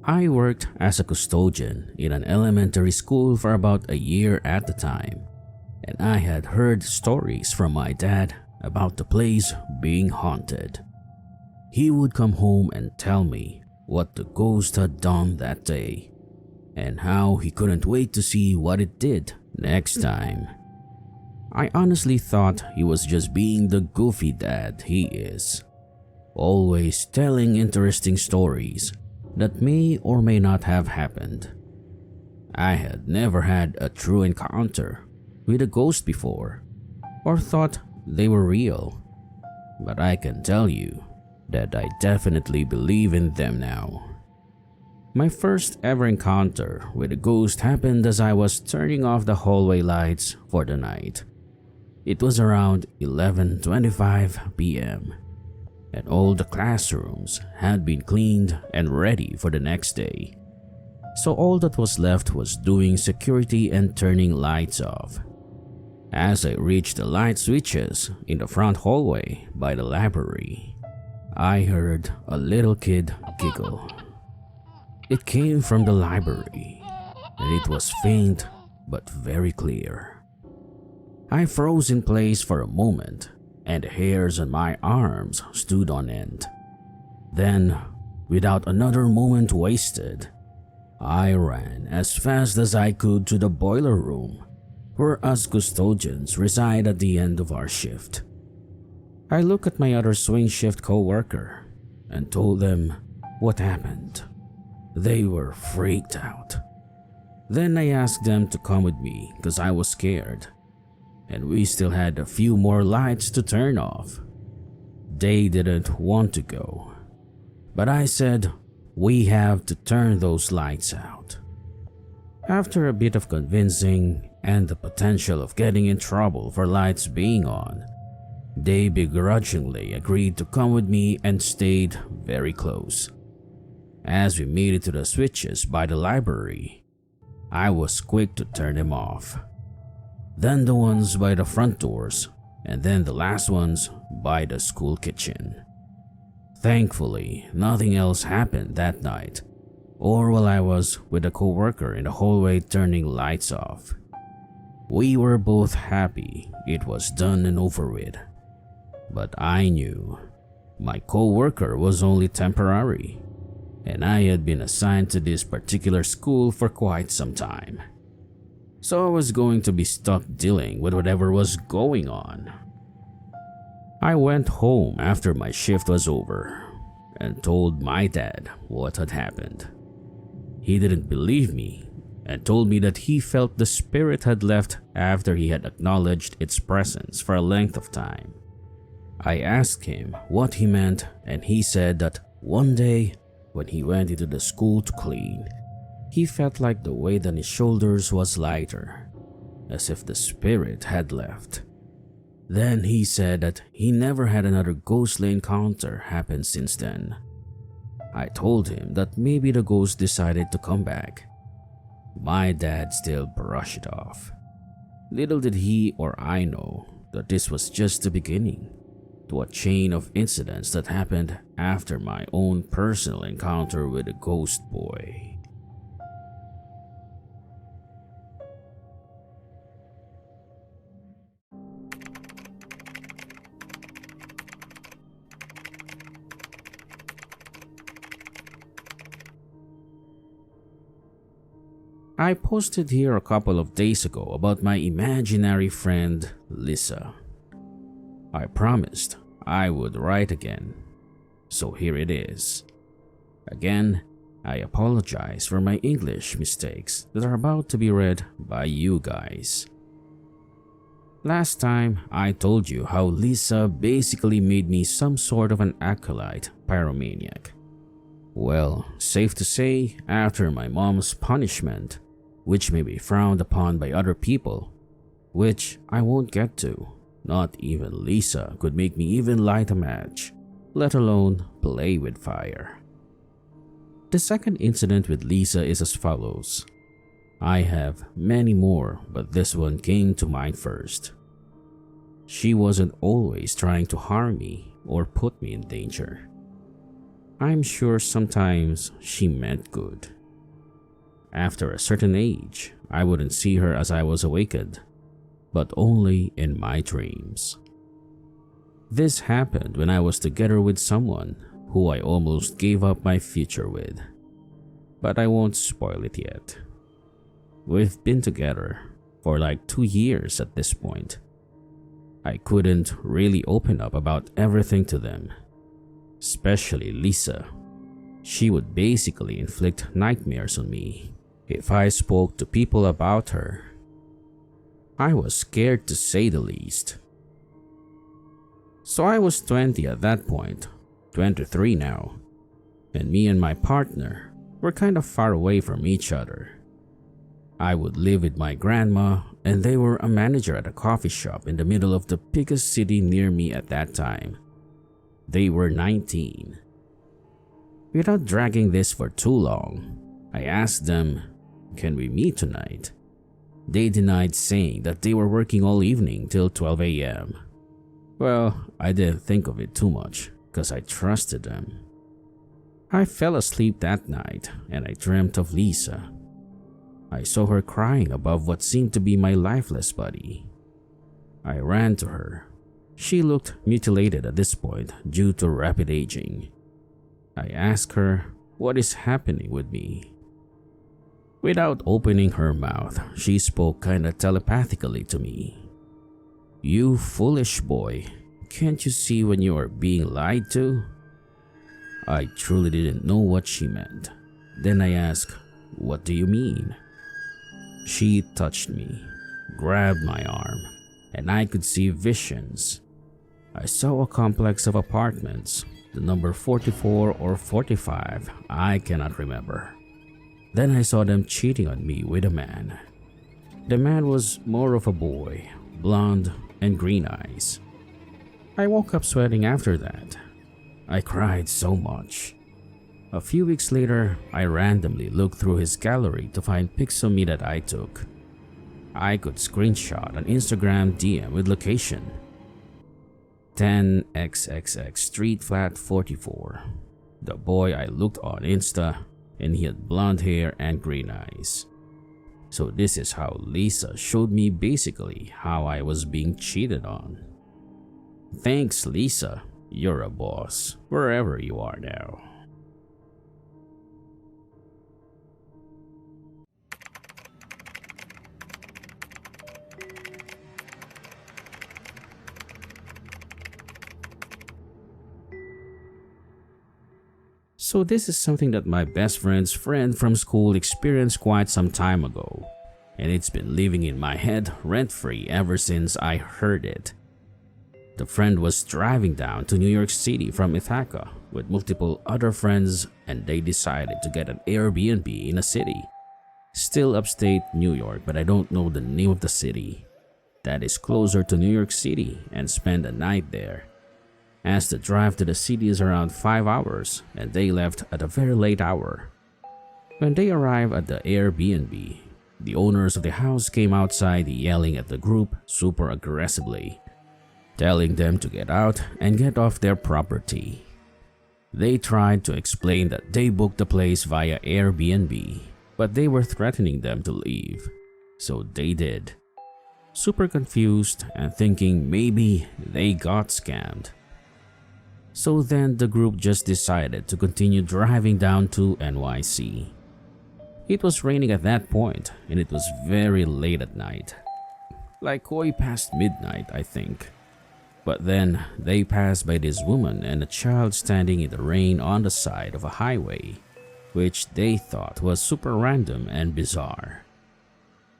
I worked as a custodian in an elementary school for about a year at the time, and I had heard stories from my dad about the place being haunted. He would come home and tell me what the ghost had done that day and how he couldn't wait to see what it did next time. I honestly thought he was just being the goofy dad he is, always telling interesting stories that may or may not have happened. I had never had a true encounter with a ghost before or thought they were real, but I can tell you that I definitely believe in them now. My first ever encounter with a ghost happened as I was turning off the hallway lights for the night. It was around 11:25 p.m. and all the classrooms had been cleaned and ready for the next day. So all that was left was doing security and turning lights off. As I reached the light switches in the front hallway by the library, I heard a little kid giggle. It came from the library, and it was faint but very clear. I froze in place for a moment, and the hairs on my arms stood on end. Then, without another moment wasted, I ran as fast as I could to the boiler room, where us custodians reside at the end of our shift. I looked at my other swing shift co-worker and told them what happened. They were freaked out. Then I asked them to come with me because I was scared, and we still had a few more lights to turn off. They didn't want to go, but I said we have to turn those lights out. After a bit of convincing and the potential of getting in trouble for lights being on, they begrudgingly agreed to come with me and stayed very close. As we made it to the switches by the library, I was quick to turn them off. Then the ones by the front doors, and then the last ones by the school kitchen. Thankfully, nothing else happened that night, or while I was with a co-worker in the hallway turning lights off. We were both happy it was done and over with. But I knew my co-worker was only temporary, and I had been assigned to this particular school for quite some time. So I was going to be stuck dealing with whatever was going on. I went home after my shift was over and told my dad what had happened. He didn't believe me and told me that he felt the spirit had left after he had acknowledged its presence for a length of time. I asked him what he meant, and he said that one day when he went into the school to clean, he felt like the weight on his shoulders was lighter, as if the spirit had left. Then he said that he never had another ghostly encounter happen since then. I told him that maybe the ghost decided to come back. My dad still brushed it off. Little did he or I know that this was just the beginning to a chain of incidents that happened after my own personal encounter with a ghost boy. I posted here a couple of days ago about my imaginary friend Lisa. I promised I would write again, so here it is. Again, I apologize for my English mistakes that are about to be read by you guys. Last time, I told you how Lisa basically made me some sort of an acolyte pyromaniac. Well, safe to say, after my mom's punishment, which may be frowned upon by other people, which I won't get to, not even Lisa could make me even light a match, let alone play with fire. The second incident with Lisa is as follows. I have many more, but this one came to mind first. She wasn't always trying to harm me or put me in danger. I'm sure sometimes she meant good. After a certain age, I wouldn't see her as I was awakened, but only in my dreams. This happened when I was together with someone who I almost gave up my future with. But I won't spoil it yet. We've been together for like 2 years at this point. I couldn't really open up about everything to them, especially Lisa. She would basically inflict nightmares on me if I spoke to people about her. I was scared to say the least. So I was 20 at that point, 23 now, and me and my partner were kind of far away from each other. I would live with my grandma, and they were a manager at a coffee shop in the middle of the biggest city near me at that time. They were 19. Without dragging this for too long, I asked them, "Can we meet tonight?" They denied, saying that they were working all evening till 12 a.m. Well, I didn't think of it too much because I trusted them. I fell asleep that night and I dreamt of Lisa. I saw her crying above what seemed to be my lifeless body. I ran to her. She looked mutilated at this point due to rapid aging. I asked her, "What is happening with me?" Without opening her mouth, she spoke kinda telepathically to me. "You foolish boy, can't you see when you are being lied to?" I truly didn't know what she meant. Then I asked, "What do you mean?" She touched me, grabbed my arm, and I could see visions. I saw a complex of apartments, the number 44 or 45, I cannot remember. Then I saw them cheating on me with a man. The man was more of a boy, blonde and green eyes. I woke up sweating after that. I cried so much. A few weeks later, I randomly looked through his gallery to find pics of me that I took. I could screenshot an Instagram DM with location 10XXX Street Flat 44. The boy I looked on Insta, and he had blonde hair and green eyes. So this is how Lisa showed me basically how I was being cheated on. Thanks, Lisa. You're a boss, wherever you are now. So this is something that my best friend's friend from school experienced quite some time ago, and it's been living in my head rent-free ever since I heard it. The friend was driving down to New York City from Ithaca with multiple other friends, and they decided to get an Airbnb in a city, still upstate New York, but I don't know the name of the city, that is closer to New York City, and spend a night there. As the drive to the city is around 5 hours, and they left at a very late hour. When they arrived at the Airbnb, the owners of the house came outside yelling at the group super aggressively, telling them to get out and get off their property. They tried to explain that they booked the place via Airbnb, but they were threatening them to leave, so they did. Super confused and thinking maybe they got scammed. So then the group just decided to continue driving down to NYC. It was raining at that point, and it was very late at night. Like way past midnight, I think. But then they passed by this woman and a child standing in the rain on the side of a highway, which they thought was super random and bizarre.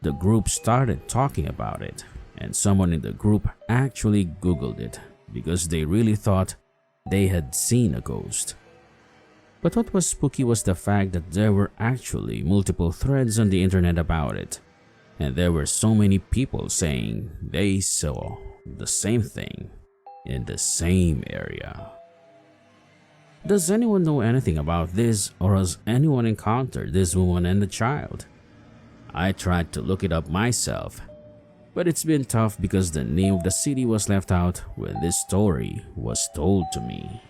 The group started talking about it, and someone in the group actually Googled it because they really thought they had seen a ghost. But what was spooky was the fact that there were actually multiple threads on the internet about it, and there were so many people saying they saw the same thing in the same area. Does anyone know anything about this, or has anyone encountered this woman and the child? I tried to look it up myself, but it's been tough because the name of the city was left out when this story was told to me.